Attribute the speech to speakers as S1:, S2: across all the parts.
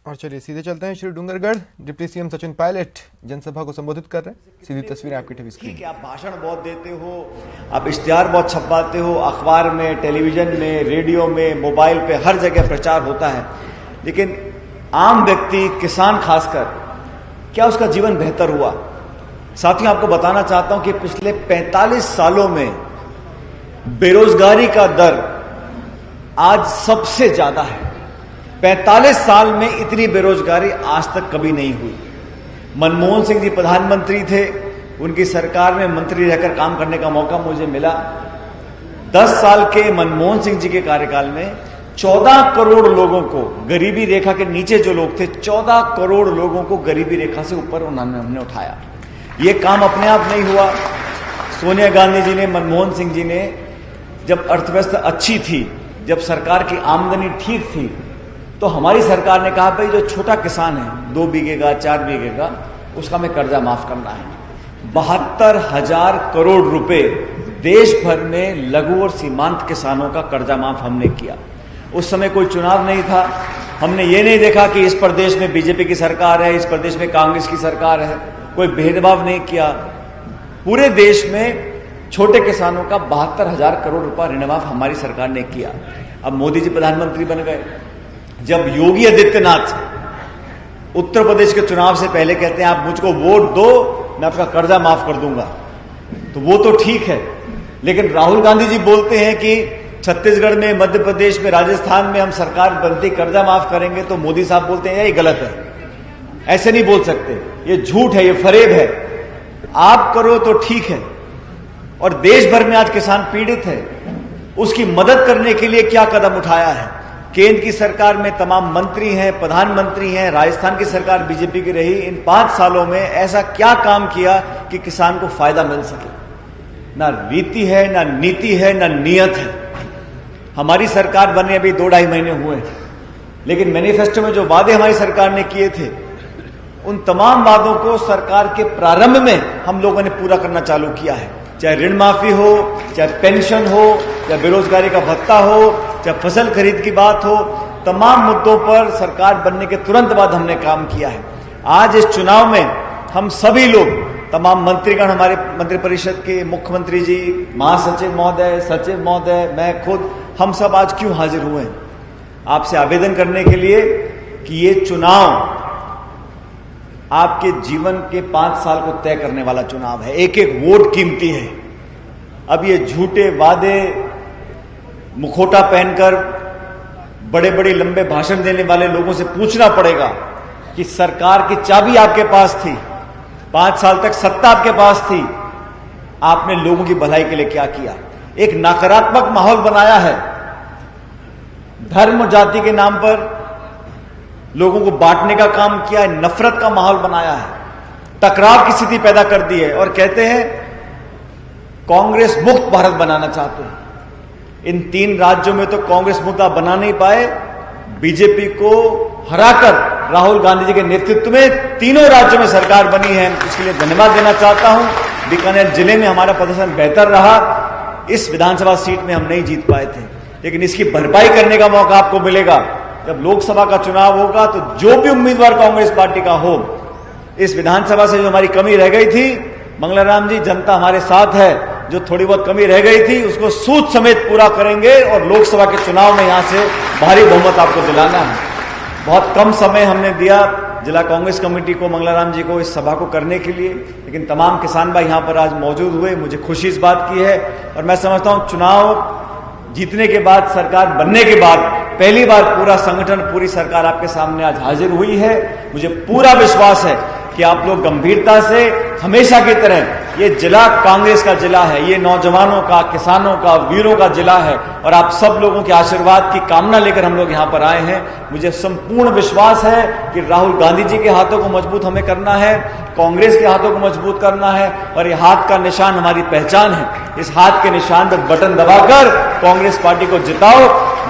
S1: और चलिए सीधे चलते हैं श्री डूंगरगढ़। डिप्टी सीएम सचिन पायलट जनसभा को संबोधित कर रहे हैं। सीधी तस्वीरें आपकी टीवी स्क्रीन।
S2: ठीक है, आप भाषण बहुत देते हो, आप इश्तिहार बहुत छपवाते हो, अखबार में, टेलीविजन में, रेडियो में, मोबाइल पे हर जगह प्रचार होता है, लेकिन आम व्यक्ति, किसान खासकर, क्या उसका जीवन बेहतर हुआ? साथियों, आपको बताना चाहता हूं कि पिछले 45 सालों में बेरोजगारी का दर आज सबसे ज्यादा है। 45 साल में इतनी बेरोजगारी आज तक कभी नहीं हुई। मनमोहन सिंह जी प्रधानमंत्री थे, उनकी सरकार में मंत्री रहकर काम करने का मौका मुझे मिला। 10 साल के मनमोहन सिंह जी के कार्यकाल में 14 करोड़ लोगों को, गरीबी रेखा के नीचे जो लोग थे, 14 करोड़ लोगों को गरीबी रेखा से ऊपर हमने उठाया। ये काम अपने आप नहीं हुआ। सोनिया गांधी जी ने, मनमोहन सिंह जी ने, जब अर्थव्यवस्था अच्छी थी, जब सरकार की आमदनी ठीक थी, तो हमारी सरकार ने कहा भाई जो छोटा किसान है, 2 बीघे का, 4 बीघे का, उसका हमें कर्जा माफ करना है। 72,000 करोड़ रुपए देश भर में लघु और सीमांत किसानों का कर्जा माफ हमने किया। उस समय कोई चुनाव नहीं था, हमने ये नहीं देखा कि इस प्रदेश में बीजेपी की सरकार है, इस प्रदेश में कांग्रेस की सरकार है, कोई भेदभाव नहीं किया। पूरे देश में छोटे किसानों का 72,000 करोड़ रुपया ऋण माफ हमारी सरकार ने किया। अब मोदी जी प्रधानमंत्री बन गए। जब योगी आदित्यनाथ उत्तर प्रदेश के चुनाव से पहले कहते हैं आप मुझको वोट दो, मैं आपका कर्जा माफ कर दूंगा, तो वो तो ठीक है, लेकिन राहुल गांधी जी बोलते हैं कि छत्तीसगढ़ में, मध्य प्रदेश में, राजस्थान में हम सरकार बनती कर्जा माफ करेंगे, तो मोदी साहब बोलते हैं ये गलत है, ऐसे नहीं बोल सकते, ये झूठ है, ये फरेब है, आप करो तो ठीक है। और देश भर में आज किसान पीड़ित है, उसकी मदद करने के लिए क्या कदम उठाया है? केंद्र की सरकार में तमाम मंत्री हैं, प्रधानमंत्री हैं, राजस्थान की सरकार बीजेपी की रही। इन 5 सालों में ऐसा क्या काम किया कि किसान को फायदा मिल सके? ना रीति है, ना नीति है, ना नियत है। हमारी सरकार बने अभी 2-2.5 महीने हुए हैं, लेकिन मैनिफेस्टो में जो वादे हमारी सरकार ने किए थे, उन तमाम वादों को सरकार के प्रारंभ में हम लोगों ने पूरा करना चालू किया है। चाहे ऋण माफी हो, चाहे पेंशन हो, चाहे बेरोजगारी का भत्ता हो, चाहे फसल खरीद की बात हो, तमाम मुद्दों पर सरकार बनने के तुरंत बाद हमने काम किया है। आज इस चुनाव में हम सभी लोग, तमाम मंत्रीगण, हमारे मंत्रिपरिषद के मुख्यमंत्री जी, महासचिव महोदय, सचिव महोदय, मैं खुद, हम सब आज क्यों हाजिर हुए हैं? आपसे आवेदन करने के लिए कि ये चुनाव आपके जीवन के 5 साल को तय करने वाला चुनाव है। एक एक वोट कीमती है। अब ये झूठे वादे, मुखौटा पहनकर बड़े बड़े लंबे भाषण देने वाले लोगों से पूछना पड़ेगा कि सरकार की चाबी आपके पास थी, 5 साल तक सत्ता आपके पास थी, आपने लोगों की भलाई के लिए क्या किया? एक नकारात्मक माहौल बनाया है, धर्म जाति के नाम पर लोगों को बांटने का काम किया है, नफरत का माहौल बनाया है, टकराव की स्थिति पैदा कर दी है, और कहते हैं कांग्रेस मुक्त भारत बनाना चाहते हैं। इन 3 राज्यों में तो कांग्रेस मुक्त आप बना नहीं पाए। बीजेपी को हराकर राहुल गांधी जी के नेतृत्व में तीनों राज्यों में सरकार बनी है, इसके लिए धन्यवाद देना चाहता हूं। बीकानेर जिले में हमारा प्रदर्शन बेहतर रहा, इस विधानसभा सीट में हम नहीं जीत पाए थे, लेकिन इसकी भरपाई करने का मौका आपको मिलेगा। जब लोकसभा का चुनाव होगा तो जो भी उम्मीदवार कांग्रेस पार्टी का हो, इस विधानसभा से जो हमारी कमी रह गई थी, मंगलाराम जी, जनता हमारे साथ है, जो थोड़ी बहुत कमी रह गई थी उसको सूद समेत पूरा करेंगे और लोकसभा के चुनाव में यहां से भारी बहुमत आपको दिलाना है। बहुत कम समय हमने दिया जिला कांग्रेस कमेटी को, मंगलाराम जी को, इस सभा को करने के लिए, लेकिन तमाम किसान भाई यहां पर आज मौजूद हुए, मुझे खुशी इस बात की है। और मैं समझता हूं चुनाव जीतने के बाद, सरकार बनने के बाद पहली बार पूरा संगठन, पूरी सरकार आपके सामने आज हाजिर हुई है। मुझे पूरा विश्वास है कि आप लोग गंभीरता से, हमेशा की तरह, ये जिला कांग्रेस का जिला है, ये नौजवानों का, किसानों का, वीरों का जिला है, और आप सब लोगों के आशीर्वाद की कामना लेकर हम लोग यहां पर आए हैं। मुझे संपूर्ण विश्वास है कि राहुल गांधी जी के हाथों को मजबूत हमें करना है, कांग्रेस के हाथों को मजबूत करना है, और ये हाथ का निशान हमारी पहचान है। इस हाथ के निशान पर बटन दबाकर कांग्रेस पार्टी को जिताओ।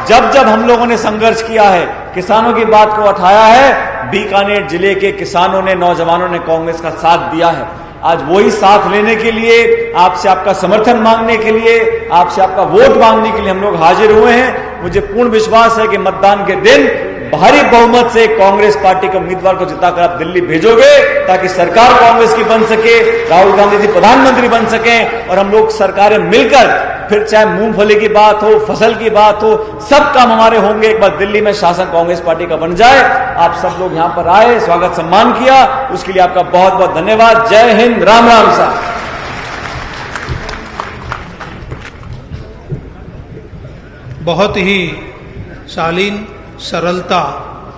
S2: जब जब हम लोगों ने संघर्ष किया है, किसानों की बात को उठाया है, बीकानेर जिले के किसानों ने, नौजवानों ने कांग्रेस का साथ दिया है। आज वही साथ लेने के लिए, आपसे आपका समर्थन मांगने के लिए, आपसे आपका वोट मांगने के लिए हम लोग हाजिर हुए हैं। मुझे पूर्ण विश्वास है कि मतदान के दिन भारी बहुमत से कांग्रेस पार्टी के उम्मीदवार को जिताकर आप दिल्ली भेजोगे, ताकि सरकार कांग्रेस की बन सके, राहुल गांधी जी प्रधानमंत्री बन सके और हम लोग सरकारें मिलकर फिर चाहे मूंगफली की बात हो, फसल की बात हो, सब काम हमारे होंगे। एक बार दिल्ली में शासन कांग्रेस पार्टी का बन जाए। आप सब लोग यहां पर आए, स्वागत सम्मान किया, उसके लिए आपका बहुत बहुत धन्यवाद। जय हिंद, राम राम साहब।
S3: बहुत ही शालीन, सरलता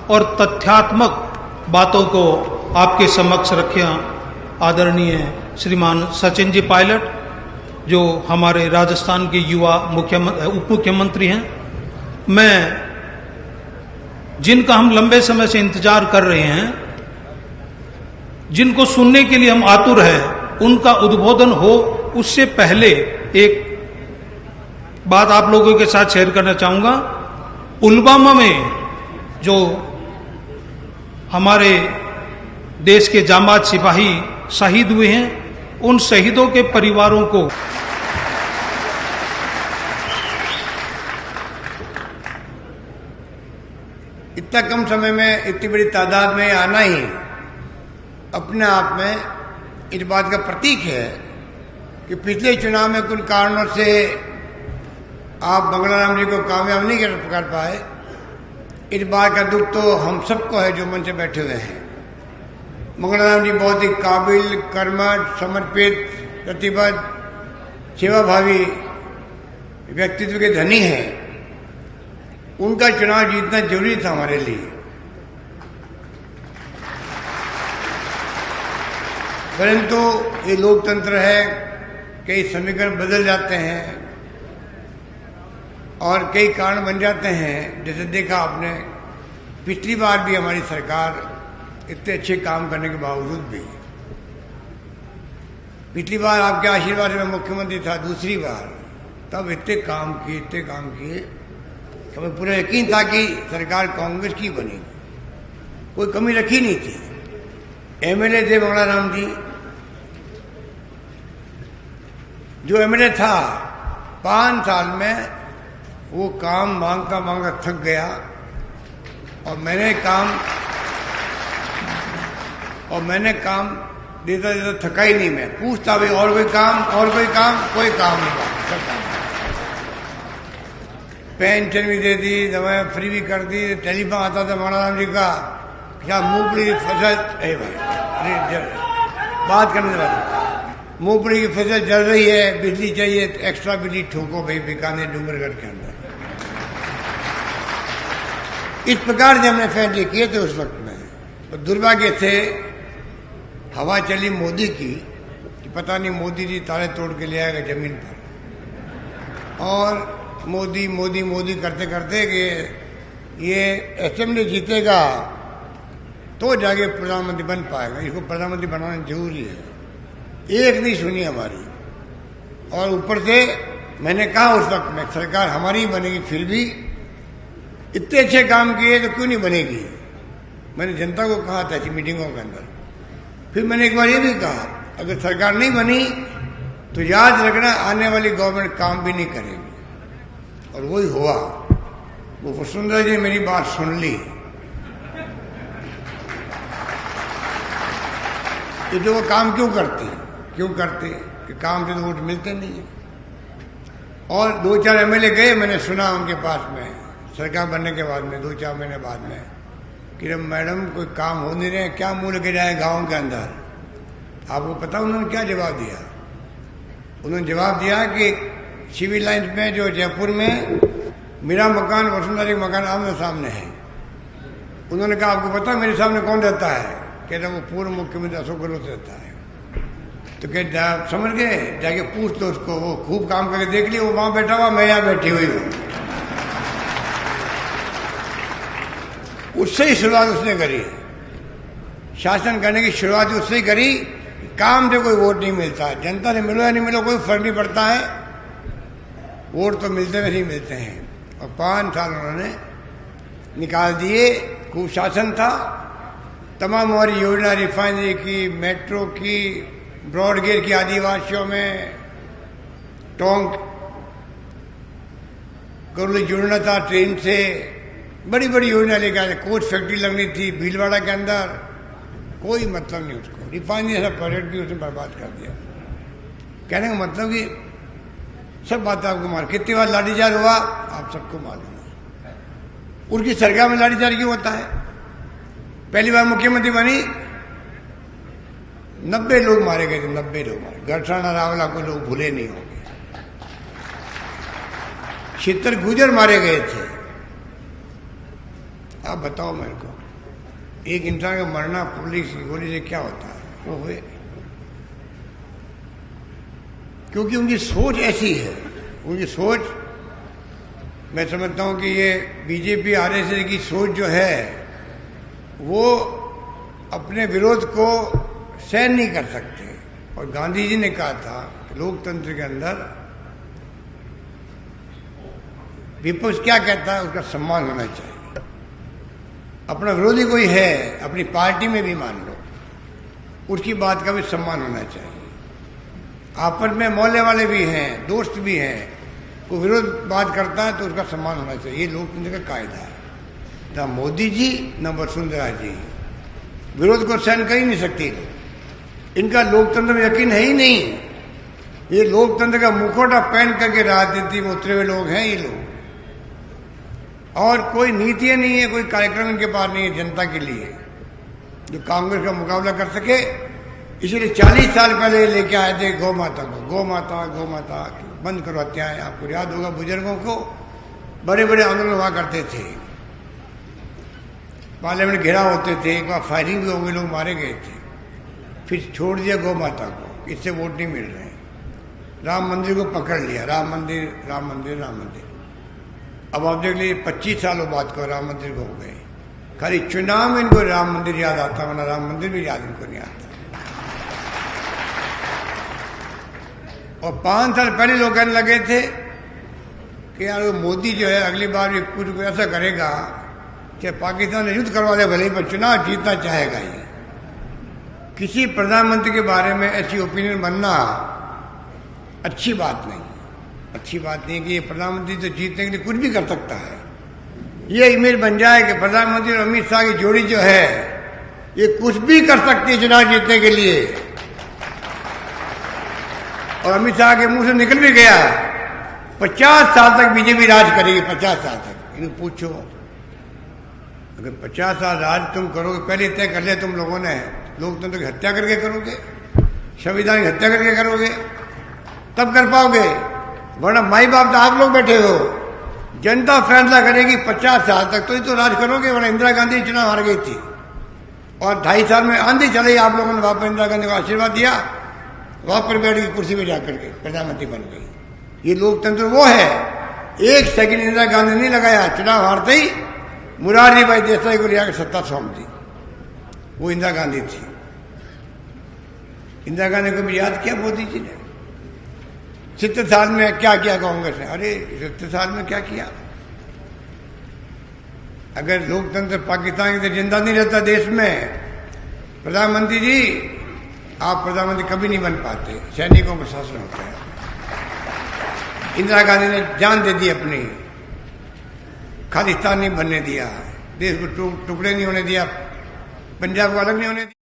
S3: और तथ्यात्मक बातों को आपके समक्ष रखे आदरणीय श्रीमान सचिन जी पायलट, जो हमारे राजस्थान के युवा उप मुख्यमंत्री हैं। मैं जिनका हम लंबे समय से इंतजार कर रहे हैं, जिनको सुनने के लिए हम आतुर हैं, उनका उद्बोधन हो उससे पहले एक बात आप लोगों के साथ शेयर करना चाहूंगा। पुलवामा में जो हमारे देश के जांबाज सिपाही शहीद हुए हैं, उन शहीदों के परिवारों को
S4: इतना कम समय में इतनी बड़ी तादाद में आना ही अपने आप में इस बात का प्रतीक है कि पिछले चुनाव में कुछ कारणों से आप मंगलाराम जी को कामयाब नहीं कर पाए। इस बात का दुख तो हम सबको है जो मंच से बैठे हुए हैं। मंगलाराम जी बहुत ही काबिल, कर्मठ, समर्पित, प्रतिबद्ध, सेवाभावी व्यक्तित्व के धनी हैं। उनका चुनाव जीतना जरूरी था हमारे लिए। परंतु ये लोकतंत्र है, कई समीकरण बदल जाते हैं और कई कारण बन जाते हैं। जैसे देखा आपने, पिछली बार भी हमारी सरकार इतने अच्छे काम करने के बावजूद भी, पिछली बार आपके आशीर्वाद में मुख्यमंत्री था, दूसरी बार तब इतने काम किए, हमें पूरा यकीन था कि सरकार कांग्रेस की बनेगी, कोई कमी रखी नहीं थी। एमएलए थे मंगलाराम जी, जो एमएलए था 5 साल में वो काम मांगता थक गया और मैंने काम देता थका ही नहीं। मैं पूछता भाई और कोई काम, कोई काम नहीं। पेंशन भी दे दी, दवाएं फ्री भी कर दी, टेलीफोन आता था मंगलाराम जी का, क्या मूंगफली की फसल, अरे भाई बात करने वाली, मूंगफली की फसल जल रही है, बिजली चाहिए, एक्स्ट्रा बिजली ठोको भाई बीकानेर डूंगरगढ़ के अंदर। इस प्रकार से हमने फैसले किए थे उस वक्त में। तो दुर्भाग्य से हवा चली मोदी की कि पता नहीं मोदी जी ताले तोड़ के ले आएगा जमीन पर, और मोदी करते करते कि ये असेंबली जीतेगा तो जाके प्रधानमंत्री बन पाएगा, इसको प्रधानमंत्री बनाना जरूरी है। एक नहीं सुनी हमारी, और ऊपर से मैंने कहा उस वक्त में सरकार हमारी ही बनेगी, फिर भी इतने अच्छे काम किए तो क्यों नहीं बनेगी। मैंने जनता को कहा था ऐसी मीटिंगों के अंदर। फिर मैंने एक बार ये भी कहा, अगर सरकार नहीं बनी तो याद रखना आने वाली गवर्नमेंट काम भी नहीं करेगी। और वही हुआ। वो वसुंधरा जी मेरी बात सुन ली। ये जो वो काम क्यों करते कि काम से तो वोट मिलते नहीं है। और 2-4 एमएलए गए, मैंने सुना उनके पास में सरकार बनने के बाद में 2-4 महीने बाद में कि मैडम कोई काम हो नहीं रहे, क्या मुंह लेके जाए गाँव के अंदर। आपको पता उन्होंने क्या जवाब दिया? उन्होंने जवाब दिया कि सिविल लाइन में जो जयपुर में मेरा मकान वसुंधरा जी मकान आमने सामने है। उन्होंने कहा आपको पता मेरे सामने कौन रहता है? कहता वो पूर्व मुख्यमंत्री अशोक गहलोत रहता है। तो कहते समझ गए, जाके पूछ लो उसको, वो खूब काम करके देख लिया, वो वहां बैठा हुआ, मैं यहाँ बैठी हुई हूँ। उससे ही शुरुआत उसने करी, शासन करने की शुरुआत उससे ही करी। काम से कोई वोट नहीं मिलता, जनता ने मिलो या नहीं मिलो कोई फर्क नहीं पड़ता है, वोट तो मिलते नहीं मिलते हैं। और 5 साल उन्होंने निकाल दिए, खूब शासन था। तमाम हमारी योजना रिफाइनरी की, मेट्रो की, ब्रॉडगेज की, आदिवासियों में टोंक करोली जुड़ना था ट्रेन से, बड़ी बड़ी योजना लेकर आए, कोच फैक्ट्री लगनी थी भीलवाड़ा के अंदर, कोई मतलब नहीं उसको। रिफाइनरी ऐसा प्रोजेक्ट भी उसने बर्बाद कर दिया। कहने का मतलब कि सब बात आपको मार, कितनी बार लाठीचार्ज हुआ आप सबको मालूम है। उनकी सरकार में लाठीचार्ज क्यों होता है? पहली बार मुख्यमंत्री बनी 90 लोग मारे गए थे, 90 लोग मारे। गढ़साना रावला को लोग भूले नहीं होंगे। शीतल गुजर मारे गए थे। आप बताओ मेरे को, एक इंसान का मरना पुलिस की गोली से क्या होता है? वो हुए क्योंकि उनकी सोच ऐसी है। उनकी सोच, मैं समझता हूं कि ये बीजेपी आरएसएस की सोच जो है वो अपने विरोध को सहन नहीं कर सकते। और गांधी जी ने कहा था कि लोकतंत्र के अंदर विपक्ष क्या कहता है उसका सम्मान होना चाहिए। अपना विरोधी कोई है, अपनी पार्टी में भी मान लो, उसकी बात का भी सम्मान होना चाहिए। आपस में मोहल्ले वाले भी हैं, दोस्त भी हैं, कोई विरोध बात करता है तो उसका सम्मान होना चाहिए। ये लोकतंत्र का कायदा है। न मोदी जी न वसुंधरा जी विरोध को सहन कर ही नहीं सकती। इनका लोकतंत्र में यकीन है ही नहीं। ये लोकतंत्र का मुखौटा पहन करके राजनीति में उतरे हुए लोग हैं ये लोग। और कोई नीतियां नहीं है, कोई कार्यक्रम इनके पास नहीं है जनता के लिए जो कांग्रेस का मुकाबला कर सके। इसलिए 40 साल पहले लेके आए थे गौ माता को। गौ माता बंद करो हत्याएं। आपको याद होगा बुजुर्गों को बड़े बड़े आंदोलन हुआ करते थे, पार्लियामेंट घेराव होते थे, एक बार फायरिंग भी हो गई, लोग मारे गए थे। फिर छोड़ दिया गौ माता को, इससे वोट नहीं मिल रहे। राम मंदिर को पकड़ लिया, राम मंदिर राम मंदिर राम मंदिर। अब आप देख लीजिए 25 सालों बाद को राम मंदिर को हो गए। खाली चुनाव में इनको राम मंदिर याद आता, वरना राम मंदिर भी याद इनको नहीं आता। और 5 साल पहले लोग कहने लगे थे कि यार वो मोदी जो है अगली बार भी कुछ ऐसा करेगा कि पाकिस्तान ने युद्ध करवा दे, भले ही पर चुनाव जीतना चाहेगा। ये किसी प्रधानमंत्री के बारे में ऐसी ओपिनियन बनना अच्छी बात नहीं। अच्छी बात नहीं कि ये प्रधानमंत्री तो जीतने के लिए कुछ भी कर सकता है। ये इमेज बन जाए कि प्रधानमंत्री और अमित शाह की जोड़ी जो है ये कुछ भी कर सकती है चुनाव जीतने के लिए। और अमित शाह के मुंह से निकल भी गया 50 साल तक बीजेपी राज करेगी। 50 साल तक इन्हें पूछो, अगर 50 साल राज तुम करोगे, पहले तय कर लिया तुम लोगों ने, लोकतंत्र की हत्या करके करोगे, संविधान की हत्या करके करोगे, तब कर पाओगे। वरना माई बाप तो आप लोग बैठे हो, जनता फैसला करेगी 50 साल तक तो ही तो राज करोगे। वरना इंदिरा गांधी चुनाव हार गई थी और 2.5 साल में आंधी चली। आप लोगों ने वापस इंदिरा गांधी को आशीर्वाद दिया, वापस बैठ गई कुर्सी में जाकर के प्रधानमंत्री बन गई। ये लोकतंत्र वो है। 1 सेकंड इंदिरा गांधी नहीं लगाया, चुनाव हारते ही मुरारजी भाई देसाई को लिया सत्ता सौंप दी। वो इंदिरा गांधी थी। इंदिरा गांधी को भी याद किया मोदी जी ने। 70 साल में क्या किया कांग्रेस ने? अरे 70 साल में क्या किया? अगर लोकतंत्र पाकिस्तान के जिंदा नहीं रहता देश में, प्रधानमंत्री जी आप प्रधानमंत्री कभी नहीं बन पाते। सैनिकों का शासन होता है। इंदिरा गांधी ने जान दे दी अपनी, खालिस्तान नहीं बनने दिया, देश को टुकड़े नहीं होने दिया, पंजाब को अलग नहीं होने दिया।